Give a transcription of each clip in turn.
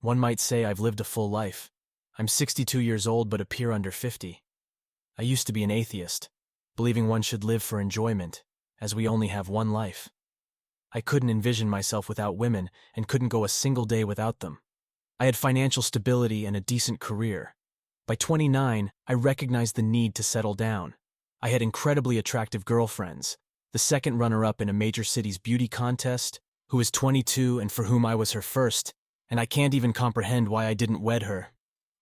One might say I've lived a full life. I'm 62 years old but appear under 50. I used to be an atheist, believing one should live for enjoyment, as we only have one life. I couldn't envision myself without women and couldn't go a single day without them. I had financial stability and a decent career. By 29, I recognized the need to settle down. I had incredibly attractive girlfriends, the second runner-up in a major city's beauty contest, who was 22 and for whom I was her first, and I can't even comprehend why I didn't wed her.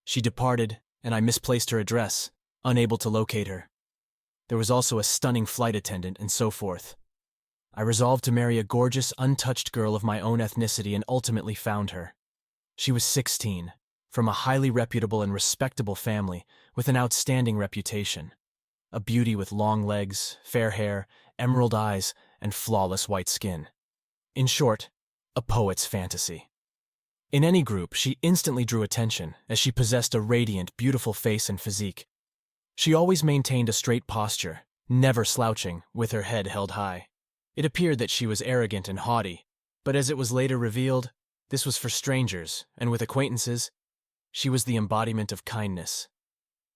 She departed, and I misplaced her address, unable to locate her. There was also a stunning flight attendant, and so forth. I resolved to marry a gorgeous, untouched girl of my own ethnicity and ultimately found her. She was 16, from a highly reputable and respectable family with an outstanding reputation. A beauty with long legs, fair hair, emerald eyes, and flawless white skin. In short, a poet's fantasy. In any group, she instantly drew attention, as she possessed a radiant, beautiful face and physique. She always maintained a straight posture, never slouching, with her head held high. It appeared that she was arrogant and haughty, but as it was later revealed, this was for strangers, and with acquaintances, she was the embodiment of kindness.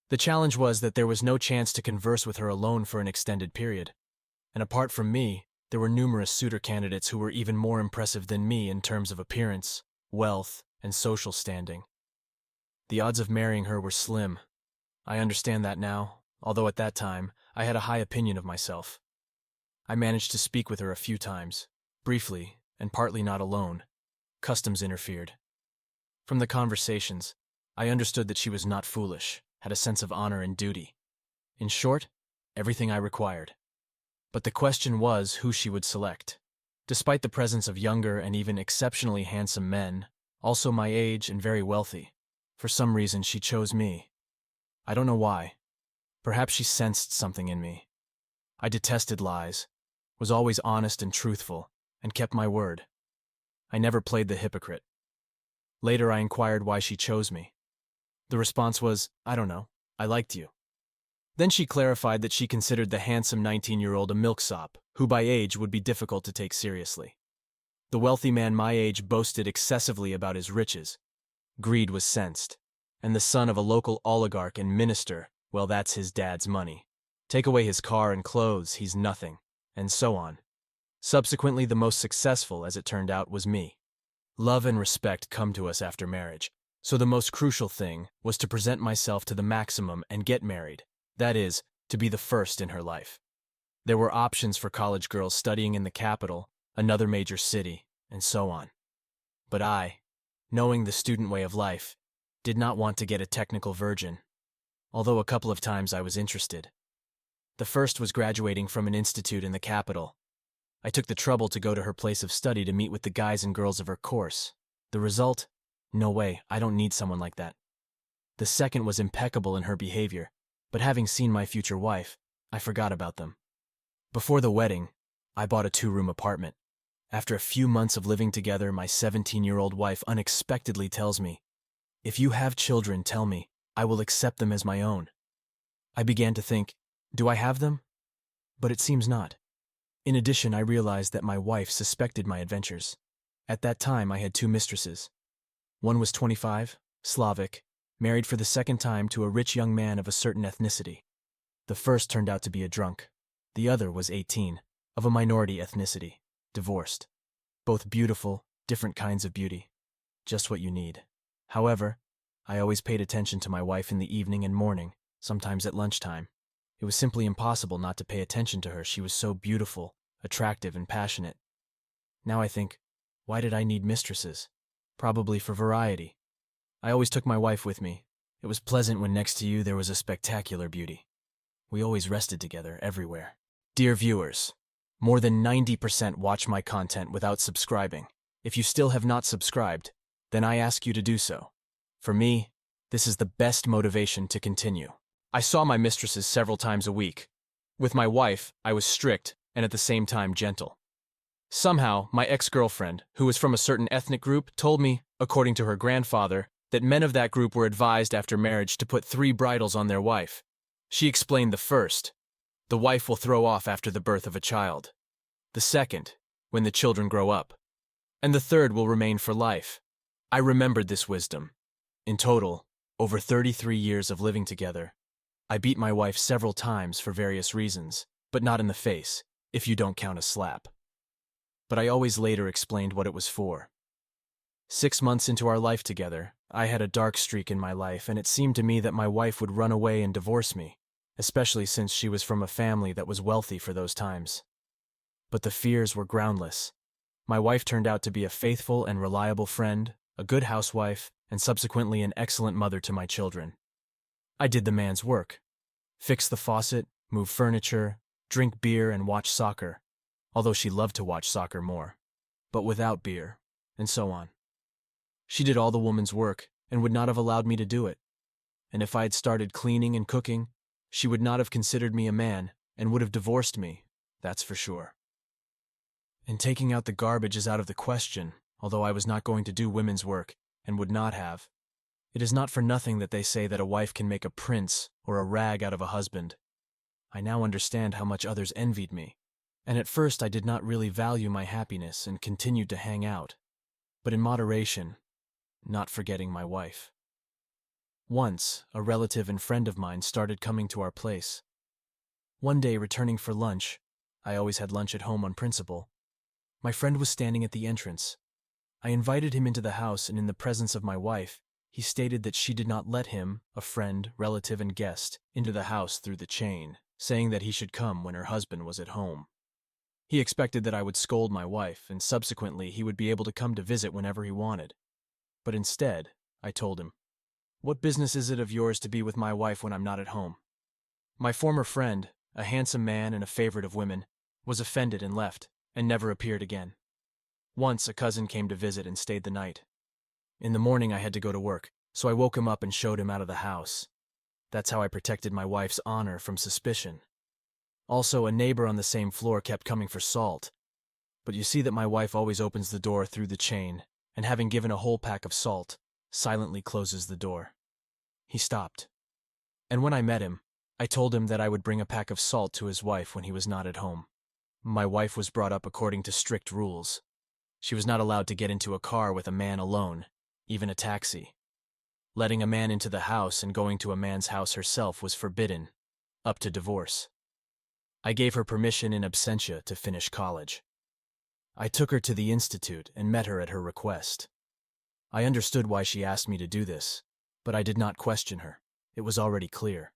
The challenge was that there was no chance to converse with her alone for an extended period, and apart from me, there were numerous suitor candidates who were even more impressive than me in terms of appearance, wealth, and social standing. The odds of marrying her were slim. I understand that now, although at that time, I had a high opinion of myself. I managed to speak with her a few times, briefly, and partly not alone. Customs interfered. From the conversations, I understood that she was not foolish, had a sense of honor and duty. In short, everything I required. But the question was who she would select. Despite the presence of younger and even exceptionally handsome men, also my age and very wealthy, for some reason she chose me. I don't know why. Perhaps she sensed something in me. I detested lies, was always honest and truthful, and kept my word. I never played the hypocrite. Later I inquired why she chose me. The response was, I don't know, I liked you. Then she clarified that she considered the handsome 19-year-old a milksop, who by age would be difficult to take seriously. The wealthy man my age boasted excessively about his riches. Greed was sensed. And the son of a local oligarch and minister, well, that's his dad's money. Take away his car and clothes, he's nothing, and so on. Subsequently, the most successful, as it turned out, was me. Love and respect come to us after marriage, so the most crucial thing was to present myself to the maximum and get married, that is, to be the first in her life. There were options for college girls studying in the capital, another major city, and so on. But I, knowing the student way of life, did not want to get a technical virgin, although a couple of times I was interested. The first was graduating from an institute in the capital. I took the trouble to go to her place of study to meet with the guys and girls of her course. The result? No way, I don't need someone like that. The second was impeccable in her behavior, but having seen my future wife, I forgot about them. Before the wedding, I bought a 2-room apartment. After a few months of living together, my 17-year-old wife unexpectedly tells me, "If you have children, tell me, I will accept them as my own." I began to think, do I have them? But it seems not. In addition, I realized that my wife suspected my adventures. At that time, I had 2 mistresses. One was 25, Slavic, married for the second time to a rich young man of a certain ethnicity. The first turned out to be a drunk. The other was 18, of a minority ethnicity, divorced. Both beautiful, different kinds of beauty. Just what you need. However, I always paid attention to my wife in the evening and morning, sometimes at lunchtime. It was simply impossible not to pay attention to her. She was so beautiful, attractive, and passionate. Now I think, why did I need mistresses? Probably for variety. I always took my wife with me. It was pleasant when next to you there was a spectacular beauty. We always rested together, everywhere. Dear viewers, more than 90% watch my content without subscribing. If you still have not subscribed, then I ask you to do so. For me, this is the best motivation to continue. I saw my mistresses several times a week. With my wife, I was strict and at the same time gentle. Somehow, my ex-girlfriend, who was from a certain ethnic group, told me, according to her grandfather, that men of that group were advised after marriage to put 3 bridles on their wife. She explained the first, the wife will throw off after the birth of a child. The second, when the children grow up. And the third will remain for life. I remembered this wisdom. In total, over 33 years of living together, I beat my wife several times for various reasons, but not in the face, if you don't count a slap. But I always later explained what it was for. 6 months into our life together, I had a dark streak in my life, and it seemed to me that my wife would run away and divorce me, especially since she was from a family that was wealthy for those times. But the fears were groundless. My wife turned out to be a faithful and reliable friend, a good housewife, and subsequently an excellent mother to my children. I did the man's work. Fix the faucet, move furniture, drink beer, and watch soccer, although she loved to watch soccer more, but without beer, and so on. She did all the woman's work and would not have allowed me to do it. And if I had started cleaning and cooking, she would not have considered me a man and would have divorced me, that's for sure. And taking out the garbage is out of the question, although I was not going to do women's work and would not have. It is not for nothing that they say that a wife can make a prince or a rag out of a husband. I now understand how much others envied me, and at first I did not really value my happiness and continued to hang out, but in moderation, not forgetting my wife. Once, a relative and friend of mine started coming to our place. One day, returning for lunch, I always had lunch at home on principle, my friend was standing at the entrance. I invited him into the house, and in the presence of my wife, he stated that she did not let him, a friend, relative, and guest, into the house through the chain, saying that he should come when her husband was at home. He expected that I would scold my wife, and subsequently he would be able to come to visit whenever he wanted. But instead, I told him, "What business is it of yours to be with my wife when I'm not at home?" My former friend, a handsome man and a favorite of women, was offended and left, and never appeared again. Once a cousin came to visit and stayed the night. In the morning I had to go to work, so I woke him up and showed him out of the house. That's how I protected my wife's honor from suspicion. Also, a neighbor on the same floor kept coming for salt. But you see that my wife always opens the door through the chain, and having given a whole pack of salt, silently closes the door. He stopped. And when I met him, I told him that I would bring a pack of salt to his wife when he was not at home. My wife was brought up according to strict rules. She was not allowed to get into a car with a man alone, even a taxi. Letting a man into the house and going to a man's house herself was forbidden, up to divorce. I gave her permission in absentia to finish college. I took her to the institute and met her at her request. I understood why she asked me to do this, but I did not question her. It was already clear.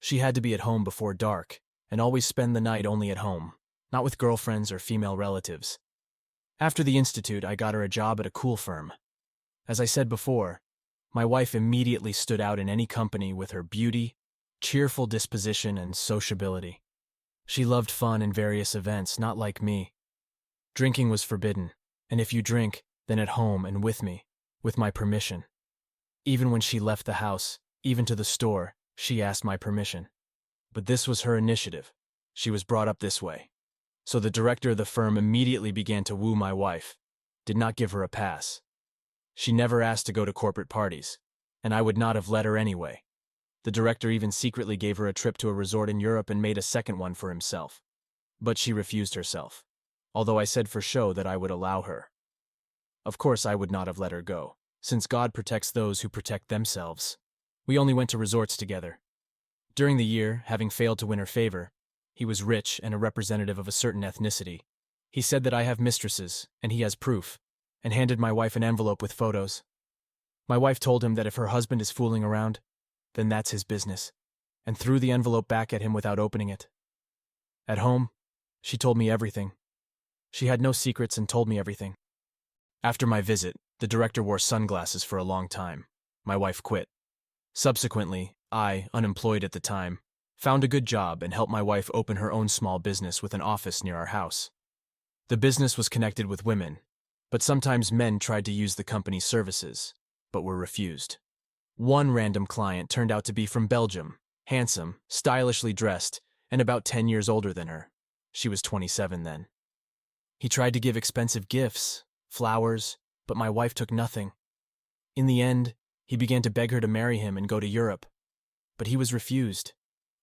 She had to be at home before dark and always spend the night only at home, not with girlfriends or female relatives. After the institute, I got her a job at a cool firm. As I said before, my wife immediately stood out in any company with her beauty, cheerful disposition, and sociability. She loved fun and various events, not like me. Drinking was forbidden, and if you drink, then at home and with me, with my permission. Even when she left the house, even to the store, she asked my permission. But this was her initiative. She was brought up this way. So the director of the firm immediately began to woo my wife, did not give her a pass. She never asked to go to corporate parties, and I would not have let her anyway. The director even secretly gave her a trip to a resort in Europe and made a second one for himself. But she refused herself, although I said for show that I would allow her. Of course, I would not have let her go, since God protects those who protect themselves. We only went to resorts together. During the year, having failed to win her favor, he was rich and a representative of a certain ethnicity. He said that I have mistresses, and he has proof, and handed my wife an envelope with photos. My wife told him that if her husband is fooling around, then that's his business, and threw the envelope back at him without opening it. At home, she told me everything. She had no secrets and told me everything. After my visit, the director wore sunglasses for a long time. My wife quit. Subsequently, I, unemployed at the time, found a good job and helped my wife open her own small business with an office near our house. The business was connected with women, but sometimes men tried to use the company's services, but were refused. One random client turned out to be from Belgium, handsome, stylishly dressed, and about 10 years older than her. She was 27 then. He tried to give expensive gifts, flowers, but my wife took nothing. In the end, he began to beg her to marry him and go to Europe, but he was refused.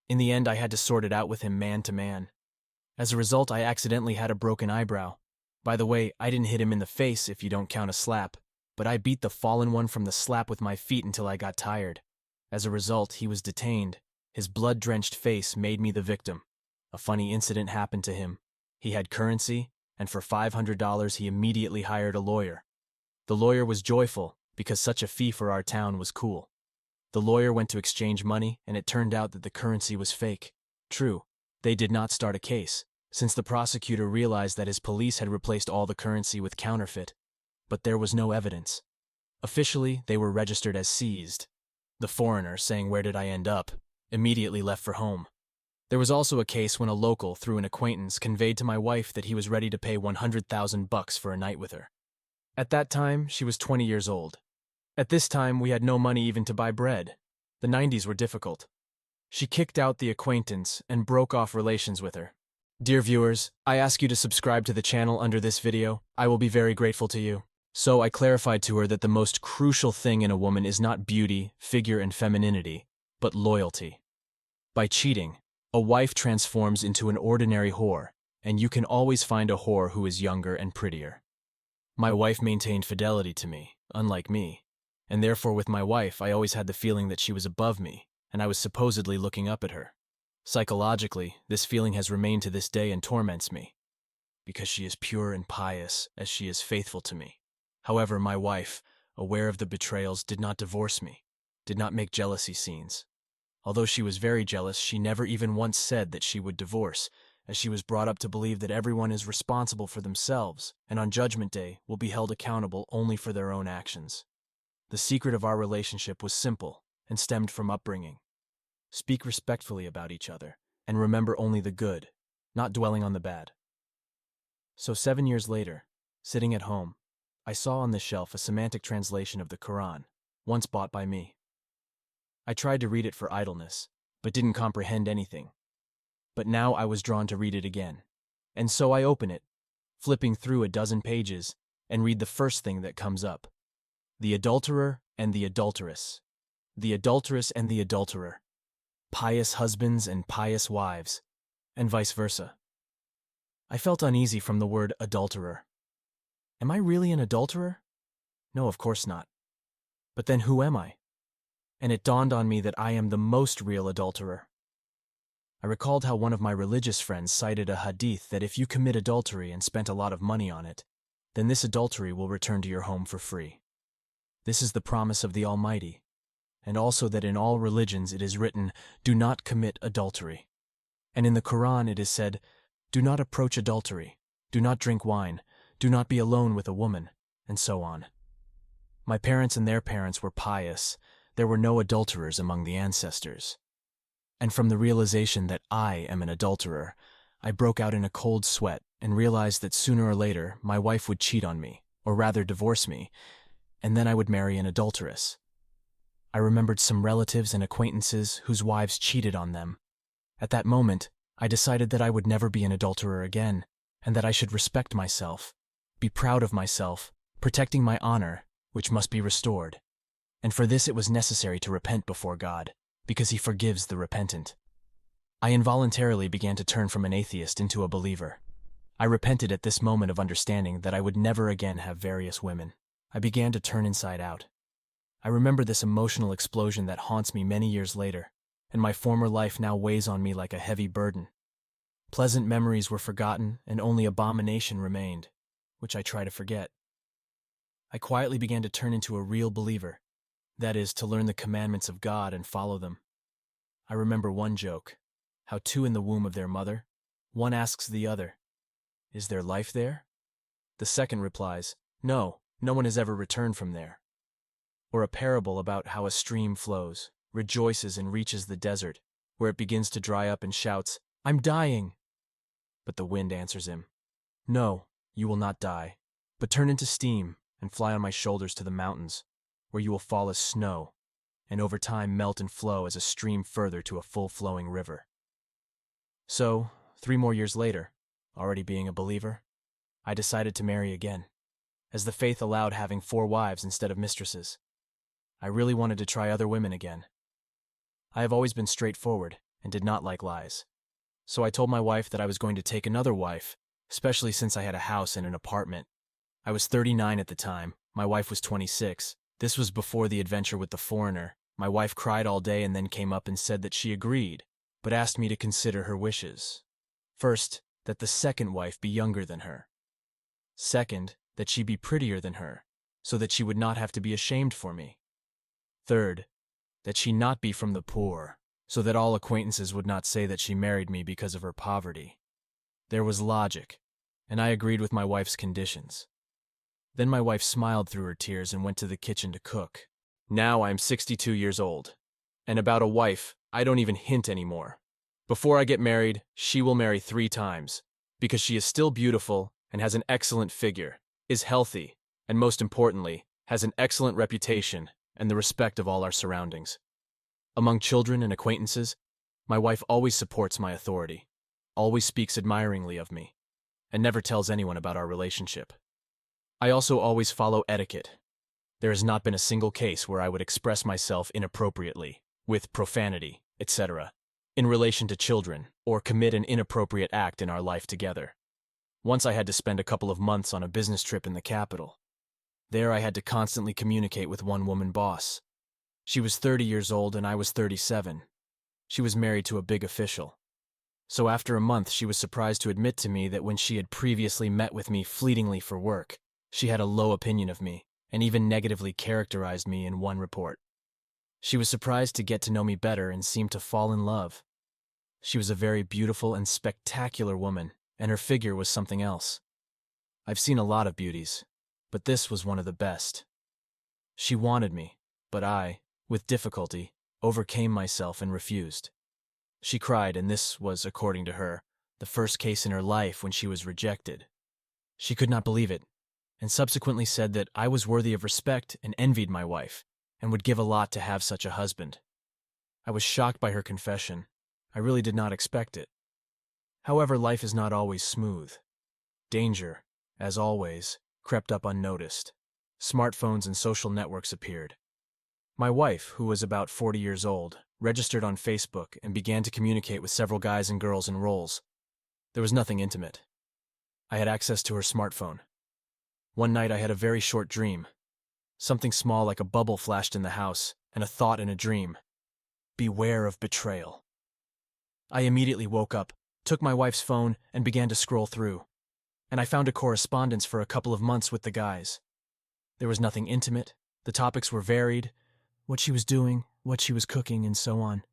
In the end, I had to sort it out with him man to man. As a result, I accidentally had a broken eyebrow. By the way, I didn't hit him in the face if you don't count a slap. but I beat the fallen one from the slap with my feet until I got tired. As a result, he was detained. His blood-drenched face made me the victim. A funny incident happened to him. He had currency, and for $500 he immediately hired a lawyer. The lawyer was joyful, because such a fee for our town was cool. The lawyer went to exchange money, and it turned out that the currency was fake. True, they did not start a case, since the prosecutor realized that his police had replaced all the currency with counterfeit. But there was no evidence. Officially, they were registered as seized. The foreigner, saying, "Where did I end up?" immediately left for home. There was also a case when a local, through an acquaintance, conveyed to my wife that he was ready to pay $100,000 for a night with her. At that time, she was 20 years old. At this time, we had no money even to buy bread. The 90s were difficult. She kicked out the acquaintance and broke off relations with her. Dear viewers, I ask you to subscribe to the channel under this video. I will be very grateful to you. So I clarified to her that the most crucial thing in a woman is not beauty, figure, and femininity, but loyalty. By cheating, a wife transforms into an ordinary whore, and you can always find a whore who is younger and prettier. My wife maintained fidelity to me, unlike me, and therefore with my wife I always had the feeling that she was above me, and I was supposedly looking up at her. Psychologically, this feeling has remained to this day and torments me, because she is pure and pious as she is faithful to me. However, my wife, aware of the betrayals, did not divorce me, did not make jealousy scenes. Although she was very jealous, she never even once said that she would divorce, as she was brought up to believe that everyone is responsible for themselves, and on Judgment Day will be held accountable only for their own actions. The secret of our relationship was simple and stemmed from upbringing. Speak respectfully about each other, and remember only the good, not dwelling on the bad. So 7 years later, sitting at home, I saw on the shelf a semantic translation of the Quran, once bought by me. I tried to read it for idleness, but didn't comprehend anything. But now I was drawn to read it again, and so I open it, flipping through a dozen pages, and read the first thing that comes up. The adulterer and the adulteress. The adulteress and the adulterer. Pious husbands and pious wives, and vice versa. I felt uneasy from the word adulterer. Am I really an adulterer? No, of course not. But then who am I? And it dawned on me that I am the most real adulterer. I recalled how one of my religious friends cited a hadith that if you commit adultery and spent a lot of money on it, then this adultery will return to your home for free. This is the promise of the Almighty, and also that in all religions it is written, "Do not commit adultery." And in the Quran it is said, "Do not approach adultery, do not drink wine, do not be alone with a woman," and so on. My parents and their parents were pious. There were no adulterers among the ancestors. And from the realization that I am an adulterer, I broke out in a cold sweat and realized that sooner or later my wife would cheat on me, or rather divorce me, and then I would marry an adulteress. I remembered some relatives and acquaintances whose wives cheated on them. At that moment, I decided that I would never be an adulterer again, and that I should respect myself, be proud of myself, protecting my honor, which must be restored. And for this it was necessary to repent before God, because He forgives the repentant. I involuntarily began to turn from an atheist into a believer. I repented at this moment of understanding that I would never again have various women. I began to turn inside out. I remember this emotional explosion that haunts me many years later, and my former life now weighs on me like a heavy burden. Pleasant memories were forgotten, and only abomination remained, which I try to forget. I quietly began to turn into a real believer, that is, to learn the commandments of God and follow them. I remember one joke, how two in the womb of their mother, one asks the other, "Is there life there?" The second replies, "No, no one has ever returned from there." Or a parable about how a stream flows, rejoices and reaches the desert, where it begins to dry up and shouts, "I'm dying!" But the wind answers him, "No, you will not die, but turn into steam and fly on my shoulders to the mountains, where you will fall as snow, and over time melt and flow as a stream further to a full-flowing river." So, 3 more years later, already being a believer, I decided to marry again, as the faith allowed having 4 wives instead of mistresses. I really wanted to try other women again. I have always been straightforward and did not like lies. So I told my wife that I was going to take another wife, especially since I had a house and an apartment. I was 39 at the time, My wife was 26. This was before the adventure with the foreigner. My wife cried all day and then came up and said that she agreed, but asked me to consider her wishes. First, that the second wife be younger than her. Second, that she be prettier than her, so that she would not have to be ashamed for me. Third, that she not be from the poor, so that all acquaintances would not say that she married me because of her poverty. There was logic, and I agreed with my wife's conditions. Then my wife smiled through her tears and went to the kitchen to cook. Now I am 62 years old, and about a wife, I don't even hint anymore. Before I get married, she will marry 3 times, because she is still beautiful and has an excellent figure, is healthy, and most importantly, has an excellent reputation and the respect of all our surroundings. Among children and acquaintances, my wife always supports my authority, always speaks admiringly of me, and never tells anyone about our relationship. I also always follow etiquette. There has not been a single case where I would express myself inappropriately, with profanity, etc., in relation to children, or commit an inappropriate act in our life together. Once I had to spend a couple of months on a business trip in the capital. There I had to constantly communicate with one woman boss. She was 30 years old and I was 37. She was married to a big official. So after a month, she was surprised to admit to me that when she had previously met with me fleetingly for work, she had a low opinion of me, and even negatively characterized me in one report. She was surprised to get to know me better and seemed to fall in love. She was a very beautiful and spectacular woman, and her figure was something else. I've seen a lot of beauties, but this was one of the best. She wanted me, but I, with difficulty, overcame myself and refused. She cried, and this was, according to her, the first case in her life when she was rejected. She could not believe it, and subsequently said that I was worthy of respect and envied my wife, and would give a lot to have such a husband. I was shocked by her confession. I really did not expect it. However, life is not always smooth. Danger, as always, crept up unnoticed. Smartphones and social networks appeared. My wife, who was about 40 years old, registered on Facebook and began to communicate with several guys and girls in roles. There was nothing intimate. I had access to her smartphone. One night I had a very short dream. Something small like a bubble flashed in the house, and a thought in a dream. Beware of betrayal. I immediately woke up, took my wife's phone, and began to scroll through. And I found a correspondence for a couple of months with the guys. There was nothing intimate. The topics were varied, what she was doing, what she was cooking, and so on.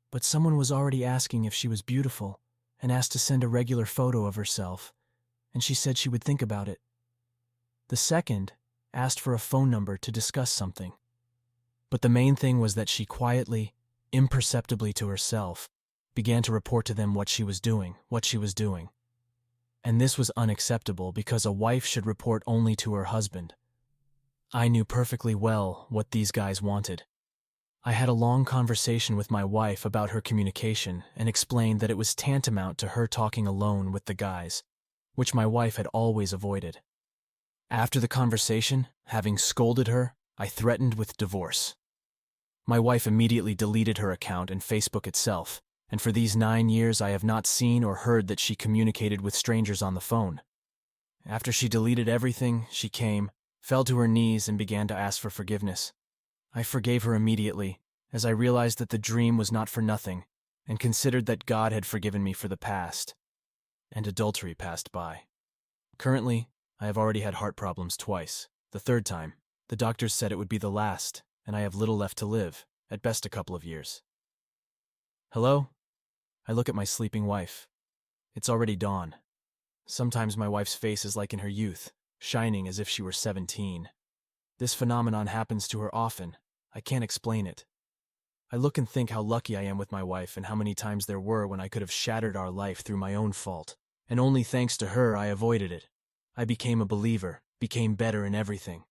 But someone was already asking if she was beautiful, and asked to send a regular photo of herself, and she said she would think about it. The second asked for a phone number to discuss something. But the main thing was that she quietly, imperceptibly to herself, began to report to them what she was doing. And this was unacceptable because a wife should report only to her husband. I knew perfectly well what these guys wanted. I had a long conversation with my wife about her communication and explained that it was tantamount to her talking alone with the guys, which my wife had always avoided. After the conversation, having scolded her, I threatened with divorce. My wife immediately deleted her account and Facebook itself, and for these 9 years I have not seen or heard that she communicated with strangers on the phone. After she deleted everything, she came, fell to her knees, and began to ask for forgiveness. I forgave her immediately, as I realized that the dream was not for nothing, and considered that God had forgiven me for the past, and adultery passed by. Currently, I have already had heart problems twice. The third time, the doctors said it would be the last, and I have little left to live, at best a couple of years. Hello? I look at my sleeping wife. It's already dawn. Sometimes my wife's face is like in her youth, shining as if she were 17. This phenomenon happens to her often. I can't explain it. I look and think how lucky I am with my wife and how many times there were when I could have shattered our life through my own fault, and only thanks to her I avoided it. I became a believer, became better in everything.